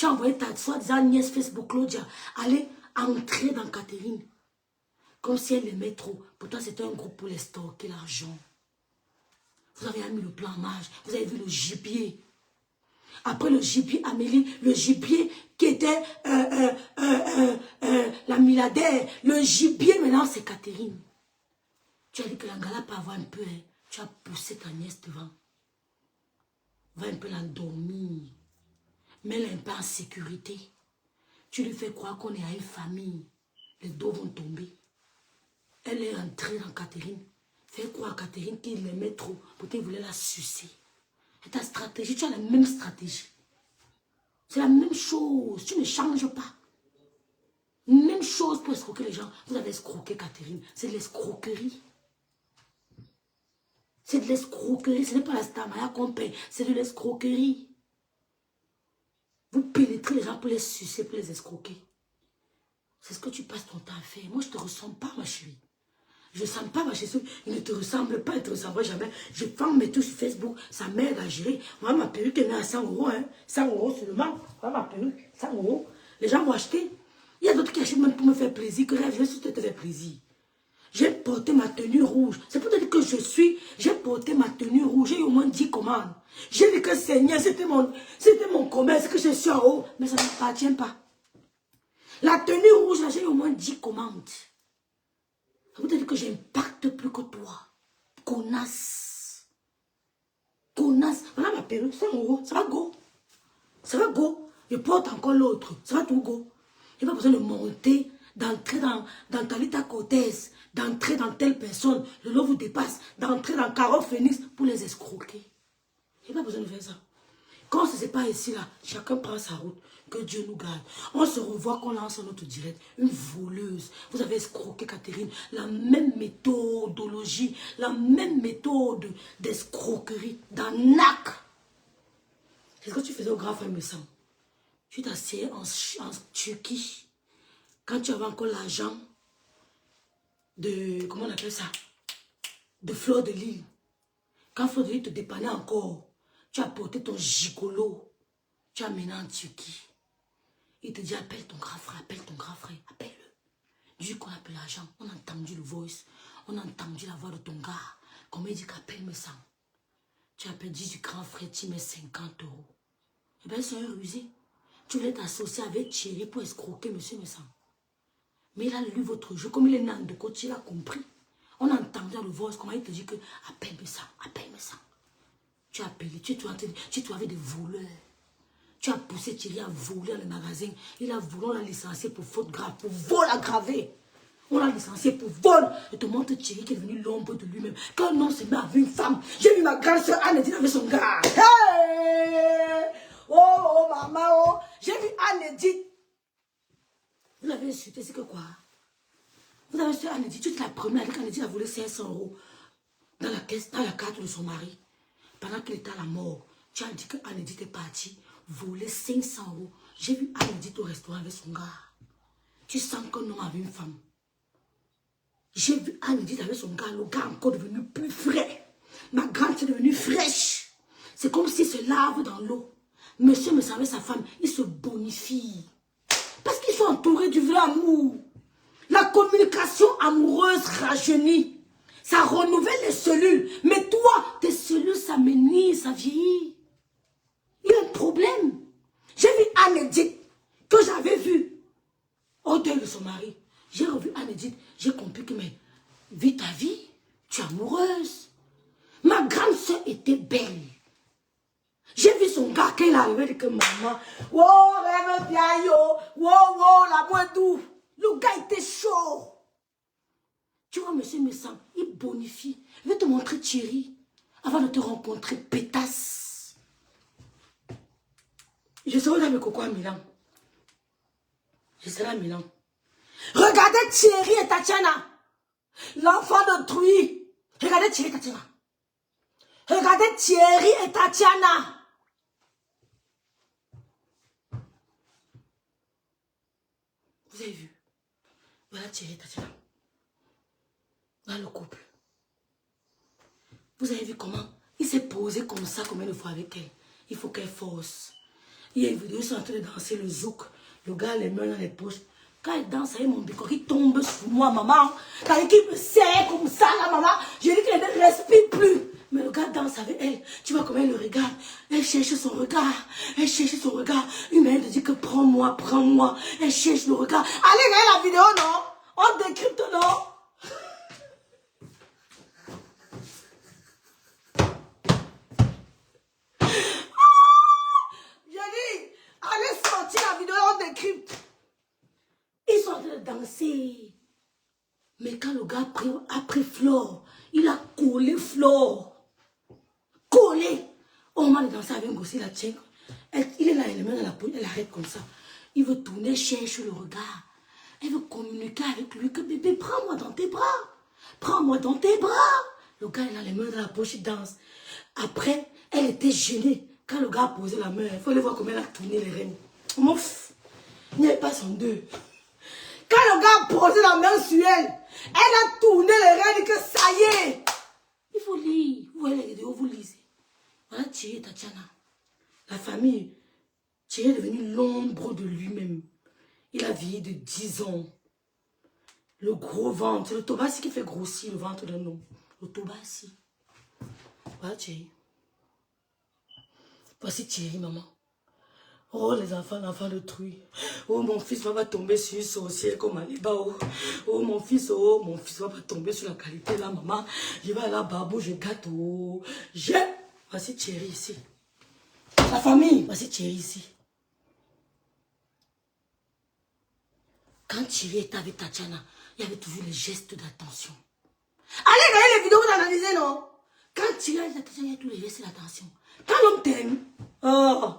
Tu as envoyé ta soi-disant nièce Facebook Claudia aller entrer dans Catherine. Comme si elle aimait trop. Pourtant, c'était un groupe pour les stocker l'argent. Vous avez mis le plan en marche. Vous avez vu le gibier. Après le gibier, Amélie, le gibier qui était la milliardaire. Le gibier, maintenant, c'est Catherine. Tu as dit que l'Angala peut avoir un peu. Hein. Tu as poussé ta nièce devant. Va un peu l'endormir. Mets-la un peu en sécurité. Tu lui fais croire qu'on est à une famille. Les dos vont tomber. Elle est entrée dans Catherine. Fais croire à Catherine qu'il l'aimait trop. Pour qu'il voulait la sucer. Et ta stratégie, tu as la même stratégie. C'est la même chose. Tu ne changes pas. Même chose pour escroquer les gens. Vous avez escroqué Catherine. C'est de l'escroquerie. C'est de l'escroquerie. Ce n'est pas la stamaya qu'on paye. C'est de l'escroquerie. Vous pénétrez les gens pour les sucer, pour les escroquer. C'est ce que tu passes ton temps à faire. Moi, je ne te ressemble pas, ma chérie. Je ne sens pas, ma chérie. Il ne te ressemble pas, il ne te ressemble jamais. Je ferme mes trucs sur Facebook. Ça m'aide à gérer. Moi, ma perruque est à 100 €. Hein. 100 € seulement. Moi, ma perruque, 100 €. Les gens vont acheter. Il y a d'autres qui achètent même pour me faire plaisir. Que je vais surtout te faire plaisir. J'ai porté ma tenue rouge. C'est pour te dire que j'ai porté ma tenue rouge. J'ai eu au moins 10 commandes. J'ai dit que Seigneur, c'était mon commerce, que je suis en haut. Mais ça ne m'appartient pas. La tenue rouge, j'ai eu au moins 10 commandes. Ça veut dire que j'impacte plus que toi. Connasse. Connasse. Voilà ma perruque, 100 €. Ça va go. Ça va go. Je porte encore l'autre. Ça va tout go. Il n'y a pas besoin de monter, d'entrer dans Talita Cortez, d'entrer dans telle personne. Le lot vous dépasse. D'entrer dans Carole Phoenix pour les escroquer. Il n'y a pas besoin de faire ça. Quand ce n'est pas ici, là, chacun prend sa route. Que Dieu nous garde. On se revoit qu'on lance notre direct. Une voleuse. Vous avez escroqué Catherine. La même méthodologie. La même méthode d'escroquerie. D'arnaque. C'est ce que tu faisais au grand frère Messan. Tu t'asseyais en Turquie. Quand tu avais encore l'argent de... Comment on appelle ça? De Fleur de Lille. Quand Fleur de Lille te dépannait encore. Tu as porté ton gigolo. Tu as mené en Turquie. Il te dit, appelle ton grand frère, appelle-le. Du coup, on appelle l'argent. On a entendu le voice. On a entendu la voix de ton gars. Comment il dit qu'appelle me sang. Tu appelles, dis du grand frère, tu mets 50 €. Eh bien, c'est un rusé. Tu voulais t'associer avec Thierry pour escroquer monsieur Messan. Mais il a lu votre jeu. Comme il est nan de côté, il a compris. On a entendu dans le voice comment il te dit que appelle me sang, appelle me sang. Tu as appelé, tu avais des voleurs. Tu as poussé Thierry à voler dans le magasin. Il a voulu, on l'a licencié pour faute grave, pour vol aggravé. On l'a licencié pour vol. Et te montre Thierry qui est devenu l'ombre de lui-même. Quand un homme se met avec une femme, j'ai vu ma grande soeur Anne-Edith avec son gars. Hey! Oh, maman, oh. J'ai vu Anne-Edith. Vous l'avez insulté, c'est que quoi? Vous avez insulté Anne-Edith. Tu es la première avec Anne-Edith a volé 500 € dans la caisse, dans la carte de son mari. Pendant qu'il était à la mort, tu as dit que Anne-Edith est partie voler 500 €. J'ai vu Anne-Edith au restaurant avec son gars. Tu sens qu'un homme avait une femme. J'ai vu Anne-Edith avec son gars. Le gars encore devenu plus frais. Ma grande est devenue fraîche. C'est comme s'il se lave dans l'eau. Monsieur me savait sa femme, il se bonifie. Parce qu'ils sont entourés du vrai amour. La communication amoureuse rajeunit. Ça renouvelle les cellules. Mais toi, tes cellules s'amenuisent, ça vieillit. Il y a un problème. J'ai vu Anne-Edith, que j'avais vue au deuil de son mari. J'ai revu Anne-Edith, j'ai compris que, mais, vis ta vie, tu es amoureuse. Ma grande soeur était belle. J'ai vu son gars quand il est arrivé, il dit que maman, oh, rêve bien, yo, oh, la moins doux. Le gars était chaud. Tu vois, monsieur Messan, il bonifie. Je vais te montrer Thierry, avant de te rencontrer, pétasse. Je serai dans le coco à Milan. Je serai à Milan. Regardez Thierry et Tatiana. L'enfant d'autrui. Regardez Thierry et Tatiana. Regardez Thierry et Tatiana. Vous avez vu? Voilà Thierry et Tatiana. Voilà le couple. Vous avez vu comment il s'est posé comme ça combien de fois avec elle? Il faut qu'elle force. Il y a une vidéo, ils sont en train de danser le zouk. Le gars, les mains dans les poches. Quand il danse, il y a mon bico qui tombe sur moi, maman. Quand il me serre comme ça, là, maman. Je dis qu'elle ne respire plus. Mais le gars danse avec elle. Tu vois comment elle le regarde. Elle cherche son regard. Elle cherche son regard. Une mère te dit que prends-moi, prends-moi. Elle cherche le regard. Allez, regarde la vidéo, non? On décrypte, non? Allez sortir la vidéo, on décrypte. Ils sont en train de danser. Mais quand le gars a pris Flore, il a collé Flore. Collé. On m'a dansé avec un gosse, il a tient. Il est là, il est mains dans la poche, elle arrête comme ça. Il veut tourner, cherche le regard. Elle veut communiquer avec lui que bébé, prends-moi dans tes bras. Prends-moi dans tes bras. Le gars, il a les mains dans la poche, il danse. Après, elle était gênée. Quand le gars a posé la main, il faut aller voir comment elle a tourné les rênes. Mouf, il n'y avait pas son deux. Quand le gars a posé la main sur elle, elle a tourné les rênes que ça y est. Il faut lire. Vous voyez les vidéos, vous lisez. Voilà Thierry et Tatiana. La famille, Thierry est devenu l'ombre de lui-même. Il a vieilli de 10 ans. Le gros ventre, c'est le Tobassi qui fait grossir le ventre d'un homme. Le Tobassi. Voilà Thierry. Voici Thierry, maman. Oh, les enfants, l'enfant de truie. Oh, mon fils va pas tomber sur une sorcière comme Aliba. Oh, mon fils va pas tomber sur la qualité là, maman. Je vais à la babou, je gâte. Oh, voici Thierry ici. La famille, voici Thierry ici. Quand Thierry était avec Tatiana, il y avait toujours les gestes d'attention. Allez, regardez les vidéos, vous analysez, non? Quand Thierry est avec Tatiana, il y a tous les gestes d'attention. Quand l'homme t'aime, oh,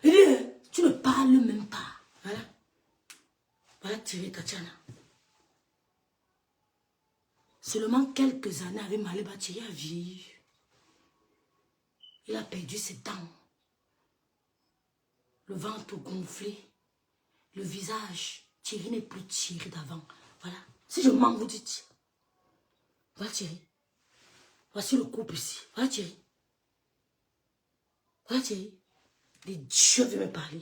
il dit, tu ne parles même pas. Voilà. Voilà Thierry et Tatiana. Seulement quelques années avec Maléba, Thierry a vieilli. Il a perdu ses dents. Le ventre gonflé. Le visage. Thierry n'est plus Thierry d'avant. Voilà. Si je mens, vous dites. Voilà Thierry. Voici le couple ici. Voilà Thierry. Voilà Thierry. Les dieux veulent me parler.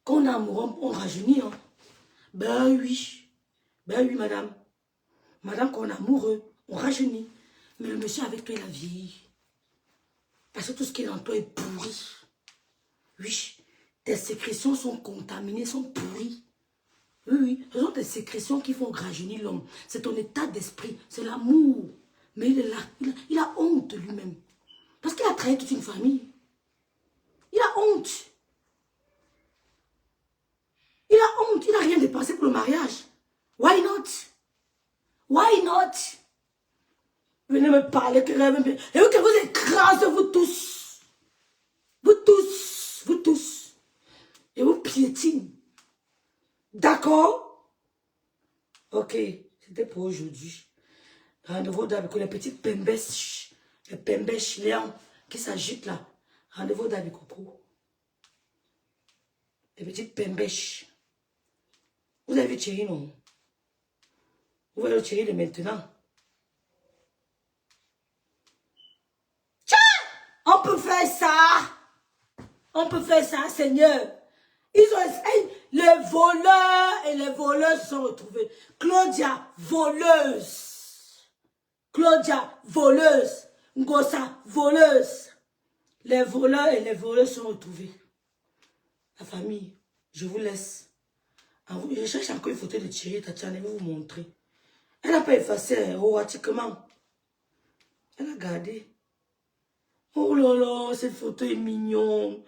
Quand on est amoureux, on rajeunit. Hein? Ben oui. Ben oui, madame. Madame, quand on est amoureux, on rajeunit. Mais le monsieur avec toi, il a vieilli. Parce que tout ce qui est dans toi est pourri. Oui. Tes sécrétions sont contaminées, sont pourries. Oui, oui. Ce sont tes sécrétions qui font rajeunir l'homme. C'est ton état d'esprit. C'est l'amour. Mais il est là. Il a honte de lui-même. Parce qu'il a trahi toute une famille. Il a honte. Il a honte. Il n'a rien dépensé pour le mariage. Why not? Why not? Venez me parler. Et vous que vous écrasez, vous tous. Vous tous. Vous tous. Et vous piétine. D'accord? Ok. C'était pour aujourd'hui. Rendez-vous avec les petites pembèches. Les pembèches léons qui s'agitent là. Rendez-vous dans les cocos. Les petites pembèches. Vous avez vu Thierry, non? Vous voyez le Thierry de maintenant. Tiens! On peut faire ça. On peut faire ça, Seigneur. Ils ont essayé. Les voleurs et les voleuses se sont retrouvés. Claudia, voleuse. Claudia, voleuse. Ngosa, voleuse. Les voleurs et les voleuses sont retrouvés. La famille, je vous laisse. Je cherche encore une photo de Thierry, Tatiana, je vais vous montrer. Elle n'a pas effacé automatiquement. Elle a gardé. Oh là là, cette photo est mignonne.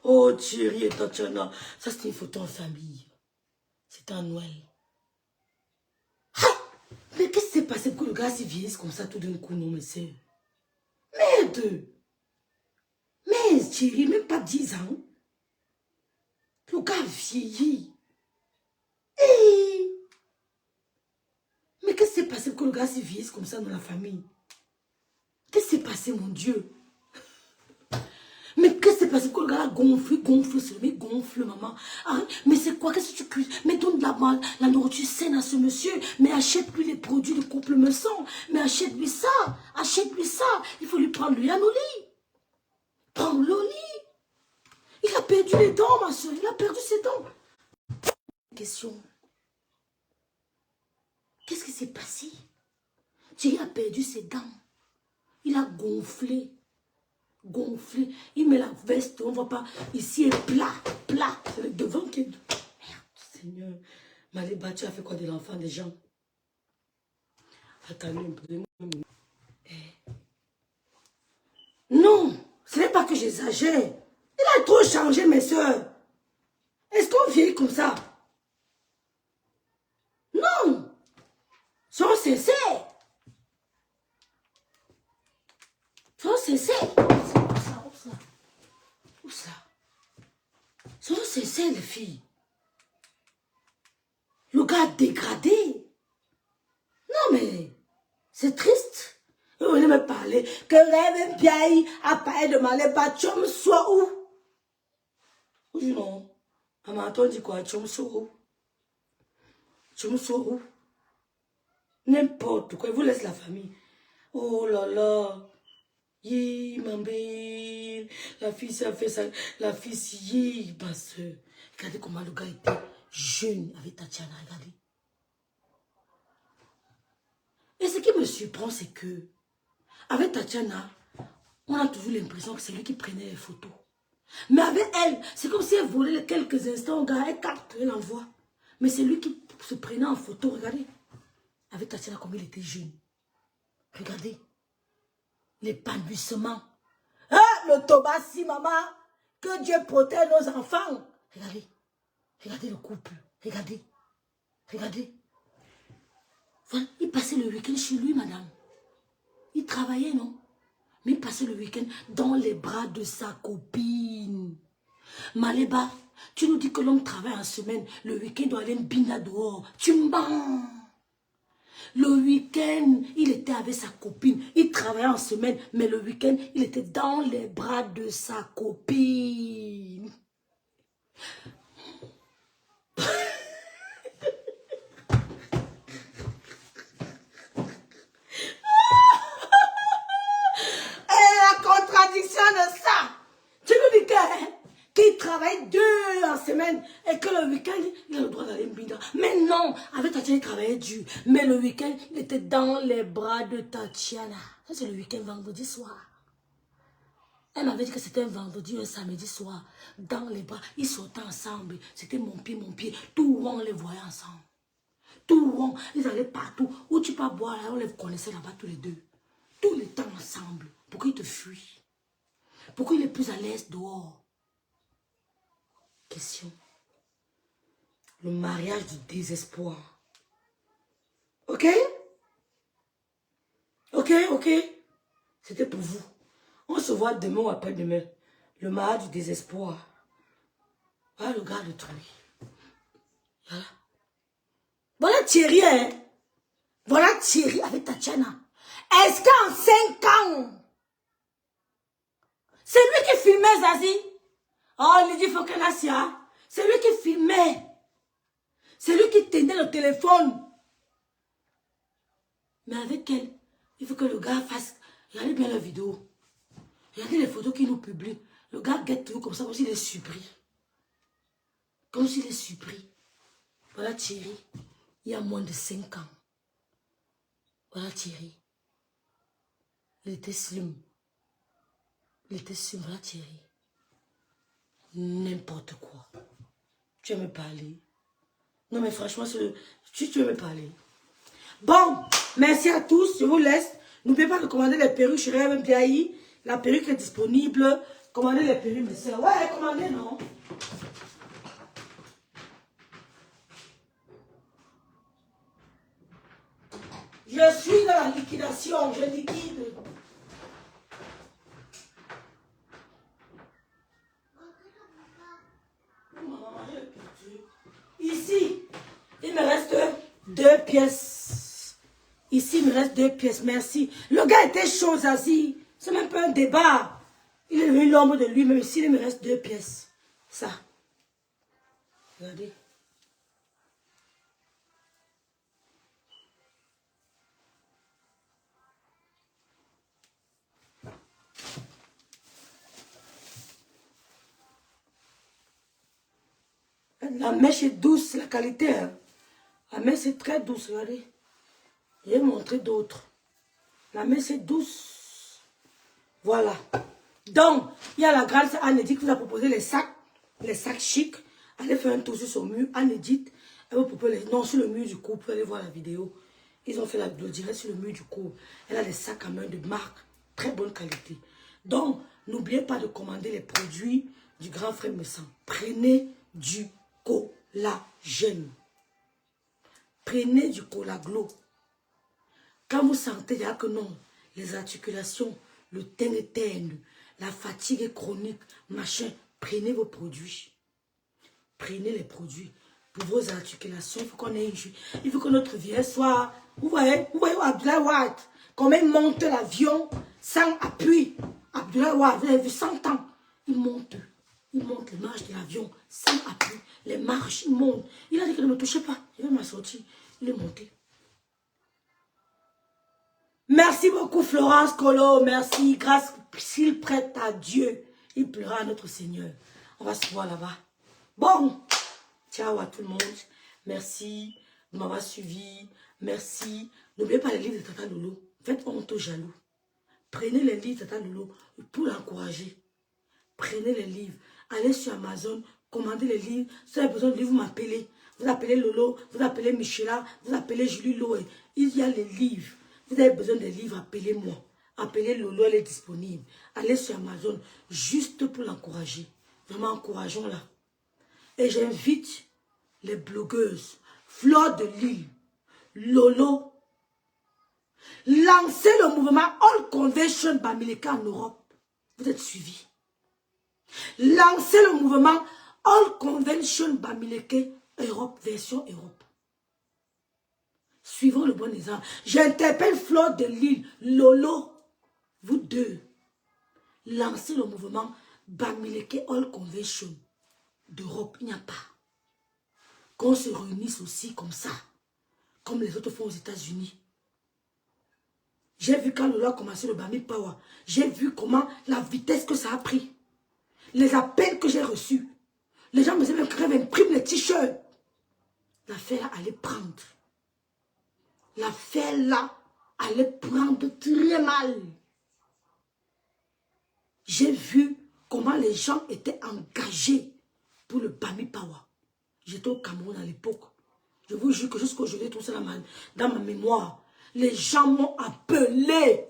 Oh Thierry et Tatiana. Ça, c'est une photo en famille. C'était à Noël. Ha! Mais qu'est-ce qui s'est passé pour que le gars s'y vieillisse comme ça tout d'un coup, non, mais c'est... Merde! Mais Thierry, même pas 10 ans. Le gars vieillit. Hey! Mais qu'est-ce qui s'est passé pour que le gars s'y vieillisse comme ça dans la famille? Qu'est-ce qui s'est passé, mon Dieu? Mais qu'est-ce qui s'est passé pour que le gars gonfle, gonfle, maman? Arrête. Mais c'est quoi? Qu'est-ce que tu cuis? Mais donne la nourriture saine à ce monsieur. Mais achète-lui les produits de couple me sang. Mais achète-lui ça. Achète-lui ça. Il faut lui prendre lui un lit. Prends-le au lit. Il a perdu les dents, ma soeur. Il a perdu ses dents. Question. Qu'est-ce qui s'est passé? Thierry a perdu ses dents. Il a gonflé. Gonflé. Il met la veste, on ne voit pas. Ici est plat, plat. C'est le devant qui est... Merde, Seigneur. Maléba, tu as fait quoi de l'enfant des gens? Attendez un peu. Non, ce n'est pas que j'exagère. Il a trop changé, mes soeurs. Est-ce qu'on vieillit comme ça? Non. Soyons sincères. Soyons sincères. Où ça? Soyons sincères, les filles. Le gars a dégradé. Non, mais c'est triste. Vous venez me parler que Rêve Piaï a parlé de Maléba. Tchom soit où? Ou non? Maman, on dit quoi? Tchom soit où? Tchom soit où? N'importe quoi. Il vous laisse la famille. Oh là là. Yi, Mambé. La fille, ça fait ça. La fille, si, ma soeur. Regardez comment le gars était jeune avec Tatiana. Regardez. Et ce qui me surprend, c'est que, avec Tatiana, on a toujours l'impression que c'est lui qui prenait les photos. Mais avec elle, c'est comme si elle volait quelques instants au gars, elle capte, elle envoie. Mais c'est lui qui se prenait en photo, regardez. Avec Tatiana, comme il était jeune. Regardez. L'épanouissement. Ah, le Tobassi, maman. Que Dieu protège nos enfants. Regardez. Regardez le couple. Regardez. Regardez. Voilà, il passait le week-end chez lui, madame. Il travaillait, non? Mais il passait le week-end dans les bras de sa copine. Maléba, tu nous dis que l'homme travaille en semaine. Le week-end doit aller bina dehors. Tu mens. Le week-end, il était avec sa copine. Il travaillait en semaine, mais le week-end, il était dans les bras de sa copine. La contradiction de ça. Tu nous dis qu'il travaille 2 en semaine et que le week-end, il a le droit d'aller bida. Mais non, avec Tatiana, il travaillait dur. Mais le week-end, il était dans les bras de Tatiana. Ça, c'est le week-end, vendredi soir. Elle m'avait dit que c'était un vendredi, un samedi soir. Dans les bras, ils sautaient ensemble. C'était mon pied, mon pied. Tout rond, on les voyait ensemble. Tout rond, ils allaient partout. Où tu peux boire, là, on les connaissait là-bas tous les deux. Tous les temps ensemble. Pourquoi il te fuit? Pourquoi il est plus à l'aise dehors? Question. Le mariage du désespoir. Ok? Ok, ok. C'était pour vous. On se voit demain ou après-demain. Le mariage du désespoir. Voilà le gars de truc. Voilà. Voilà Thierry, hein? Voilà Thierry avec Tatiana. Est-ce qu'en 5 ans, c'est lui qui filmait Zazie? Oh, Lydie Fokenasia. C'est lui qui filmait. C'est lui qui tenait le téléphone. Mais avec elle, il faut que le gars fasse... Regardez bien la vidéo. Regardez les photos qu'il nous publie. Le gars guette tout comme ça, comme s'il est surpris. Comme s'il est surpris. Voilà Thierry. Il y a moins de 5 ans. Voilà Thierry. Il était slim. Il était slim, voilà Thierry. N'importe quoi. Tu veux me parler? Non mais franchement, tu veux me parler? Bon, merci à tous. Je vous laisse. N'oubliez pas de commander les perruques chez Rêve Piaï. La perruque est disponible. Commandez les perruques, mes soeurs. Ouais, commandez, non? Je suis dans la liquidation. Je liquide. Ici, il me reste 2 pièces. Ici, il me reste 2 pièces. Merci. Le gars était chaud, Zazie. C'est même pas un débat. Il est devenu l'homme de lui-même. Ici, il me reste 2 pièces. Ça. Regardez. La mèche est douce, c'est la qualité. Hein. La mèche est très douce, regardez. Je vais montrer d'autres. La mèche est douce. Voilà. Donc, il y a la grande Anne-Edith qui vous a proposé les sacs chics. Allez faire un tour sur son mur. Anne-Edith, elle vous propose les... Non, sur le mur du couple, allez voir la vidéo. Ils ont fait le direct sur le mur du couple. Elle a des sacs à main de marque, très bonne qualité. Donc, n'oubliez pas de commander les produits du grand frère Messan. Prenez du collagène. Prenez du collaglo. Quand vous sentez déjà que non, les articulations, le teint est terne, la fatigue est chronique, machin, prenez vos produits. Prenez les produits pour vos articulations. Il faut qu'on ait une... Il faut que notre vie soit... Vous voyez Abdoulaye Wade, comment il monte l'avion sans appui. Abdoulaye Wade, vous avez vu 100 ans. Il monte les marches de l'avion sans appui. Les marches, il monte. Il a dit que ne me touchez pas. Il va m'assortir. Il est monté. Merci beaucoup Florence Colo. Merci. Grâce s'il prête à Dieu, il pleura à notre Seigneur. On va se voir là-bas. Bon. Ciao à tout le monde. Merci de m'avoir suivi. Merci. N'oubliez pas les livres de Tata Lolo. Faites honte aux jaloux. Prenez les livres de Tata Lolo pour l'encourager. Prenez les livres. Allez sur Amazon. Commandez les livres. Si vous avez besoin de livres, vous m'appelez. Vous appelez Lolo. Vous appelez Michela. Vous appelez Julie Loé. Il y a les livres. Vous avez besoin des livres, appelez-moi. Appelez Lolo, elle est disponible. Allez sur Amazon. Juste pour l'encourager. Vraiment, encourageons-la. Et j'invite les blogueuses, Fleur de Lille, Lolo, lancez le mouvement All Convention Bamileke en Europe. Vous êtes suivis. Lancez le mouvement All Convention Bamileke Europe, version Europe. Suivons le bon exemple. J'interpelle Fleur de Lille, Lolo, vous deux, lancez le mouvement Bamileke All Convention d'Europe. Il n'y a pas. Qu'on se réunisse aussi comme ça, comme les autres font aux États-Unis. J'ai vu quand Lolo a commencé le Bami Power, j'ai vu comment la vitesse que ça a pris. Les appels que j'ai reçus. Les gens me disaient même que imprime les t-shirts. L'affaire allait prendre. L'affaire là allait prendre très mal. J'ai vu comment les gens étaient engagés pour le Bami Power. J'étais au Cameroun à l'époque. Je vous jure que jusqu'aujourd'hui, tout ça dans ma mémoire. Les gens m'ont appelé.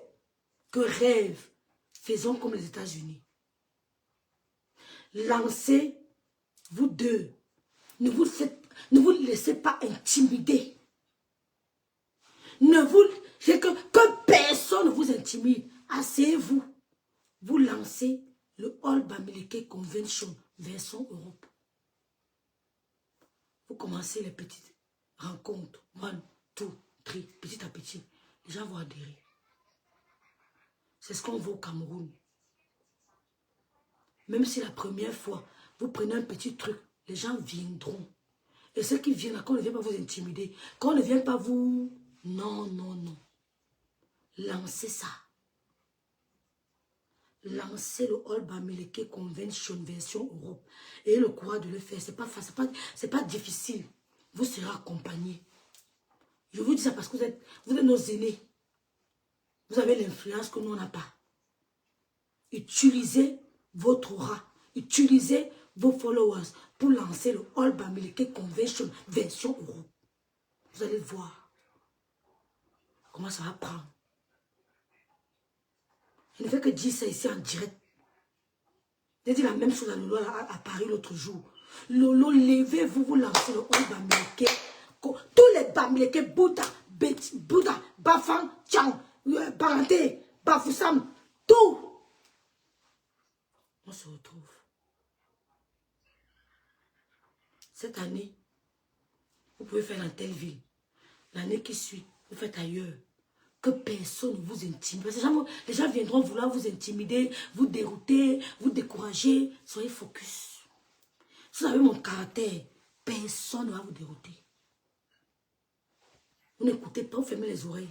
Que rêve. Faisons comme les États-Unis. Lancez, vous deux. Ne vous laissez pas intimider. Que personne ne vous intimide. Asseyez-vous. Vous lancez le All Bamileke Convention version Europe. Vous commencez les petites rencontres. 1, 2, 3, petit à petit. Les gens vont adhérer. C'est ce qu'on veut au Cameroun. Même si la première fois, vous prenez un petit truc, les gens viendront. Et ceux qui viennent là, qu'on ne vient pas vous intimider, qu'on ne vient pas vous... Non, non, non. Lancez ça. Lancez le All Bamileke Convention version Europe. Et le courage de le faire. C'est pas difficile. Vous serez accompagné. Je vous dis ça parce que vous êtes nos aînés. Vous avez l'influence que nous, on n'a pas. Utilisez votre aura. Utilisez vos followers pour lancer le All Bamileke Convention version Europe. Vous allez voir comment ça va prendre. Je ne fais que dire ça ici en direct. J'ai dit la même chose à Lolo à Paris l'autre jour. Lolo, levez-vous, vous lancez le All Bamileke. Tous les Bamileke, Bouddha, Bafang, Tchang, Parenté, Bafoussam, tout. On se retrouve. Cette année, vous pouvez faire dans telle ville. L'année qui suit, vous faites ailleurs. Que personne ne vous intimide. Parce que les gens viendront vouloir vous intimider, vous dérouter, vous décourager. Soyez focus. Si vous avez mon caractère, personne ne va vous dérouter. Vous n'écoutez pas, vous fermez les oreilles.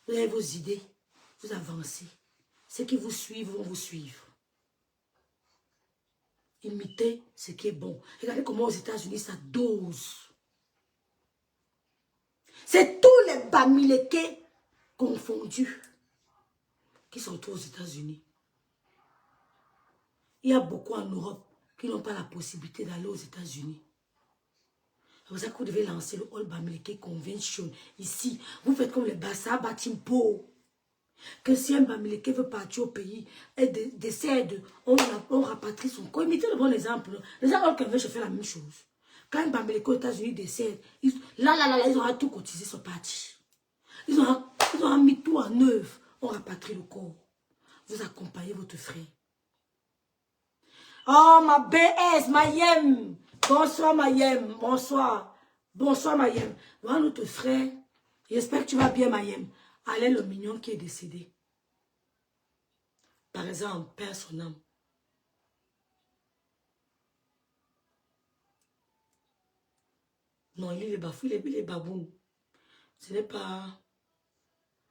Vous avez vos idées, vous avancez. Ceux qui vous suivent vont vous suivre. Imitez ce qui est bon. Regardez comment aux États-Unis, ça dose. C'est tous les Bamileke confondus qui se retrouvent aux États-Unis. Il y a beaucoup en Europe qui n'ont pas la possibilité d'aller aux États-Unis. C'est pour ça que vous devez lancer le All Bamileke Convention. Ici, vous faites comme les Bassa Batimpo. Que si un Bamileke veut partir au pays et décède, on rapatrie son corps. Imitez le bon exemple. Les gens qui je fais la même chose. Quand un Bamileke aux États-Unis décède, là, ils auront tout cotisé, sont partis. Ils auront mis tout en œuvre. On rapatrie le corps. Vous accompagnez votre frère. Oh, ma BS, Mayem. Bonsoir, Mayem. Bonsoir. Bonsoir, Mayem. Voilà notre frère. J'espère que tu vas bien, Mayem. Allez, le mignon qui est décédé. Par exemple, perd son âme. Non, il est bafou, il est baboun. Ce n'est pas...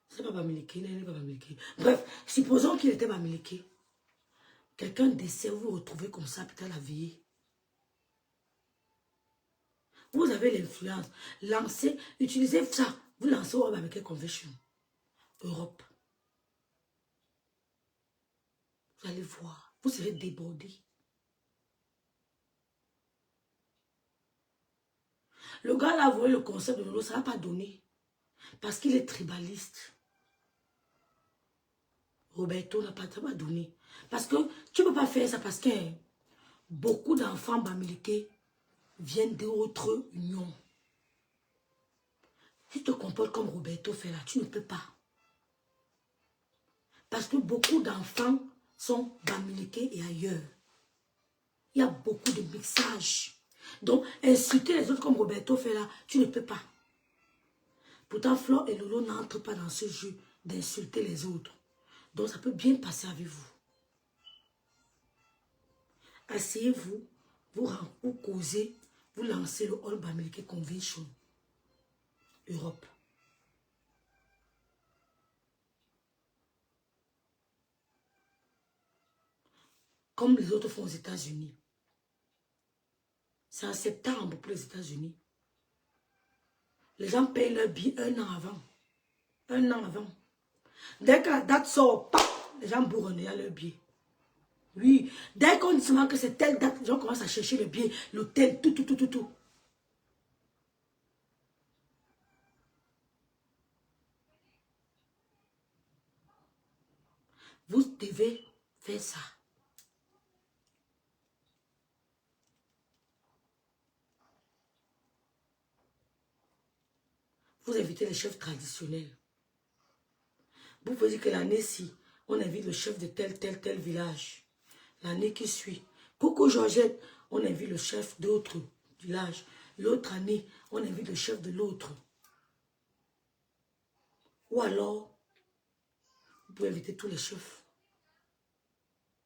C'est pas Bamileke, il n'est pas Bamileke. Bref, supposons qu'il était Bamileke. Quelqu'un décède, vous vous retrouvez comme ça, peut-être la vie. Vous avez l'influence. Lancez, utilisez ça. Vous lancez au Bamileke Convention. Europe. Vous allez voir. Vous serez débordés. Le gars là, vous voyez le concept de Lolo, ça ne va pas donner. Parce qu'il est tribaliste. Roberto n'a pas donné. Parce que tu ne peux pas faire ça parce que beaucoup d'enfants Bamileke viennent d'autres unions. Si tu te comportes comme Roberto fait là, tu ne peux pas. Parce que beaucoup d'enfants sont Bamileke et ailleurs. Il y a beaucoup de mixage. Donc, insulter les autres comme Roberto fait là, tu ne peux pas. Pourtant, Flore et Lolo n'entrent pas dans ce jeu d'insulter les autres. Donc, ça peut bien passer avec vous. Asseyez-vous, vous causez, vous lancez le All Bamileke Convention. Europe. Comme les autres font aux États-Unis. C'est en septembre pour les États-Unis. Les gens payent leur billet un an avant. Un an avant. Dès que la date sort, paf, les gens bourronnent à leur billet. Oui, dès qu'on dit seulement que c'est telle date, les gens commencent à chercher le billet, l'hôtel, tout. Vous devez faire ça. Vous invitez les chefs traditionnels. Vous pouvez dire que l'année-ci, on invite le chef de tel village. L'année qui suit, Coco Georgette, on invite le chef d'autre village. L'autre année, on invite le chef de l'autre. Ou alors, vous pouvez inviter tous les chefs.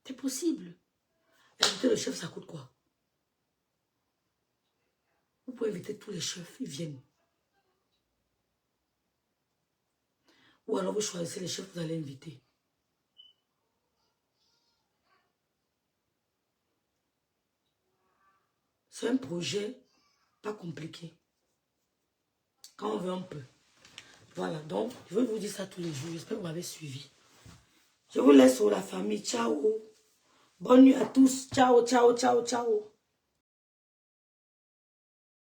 C'est possible. Inviter le chef, ça coûte quoi? Vous pouvez inviter tous les chefs, ils viennent. Ou alors vous choisissez les chefs que vous allez inviter. C'est un projet pas compliqué. Quand on veut un peu. Voilà, donc, je vais vous dire ça tous les jours. J'espère que vous m'avez suivi. Je vous laisse sur la famille. Ciao. Bonne nuit à tous. Ciao.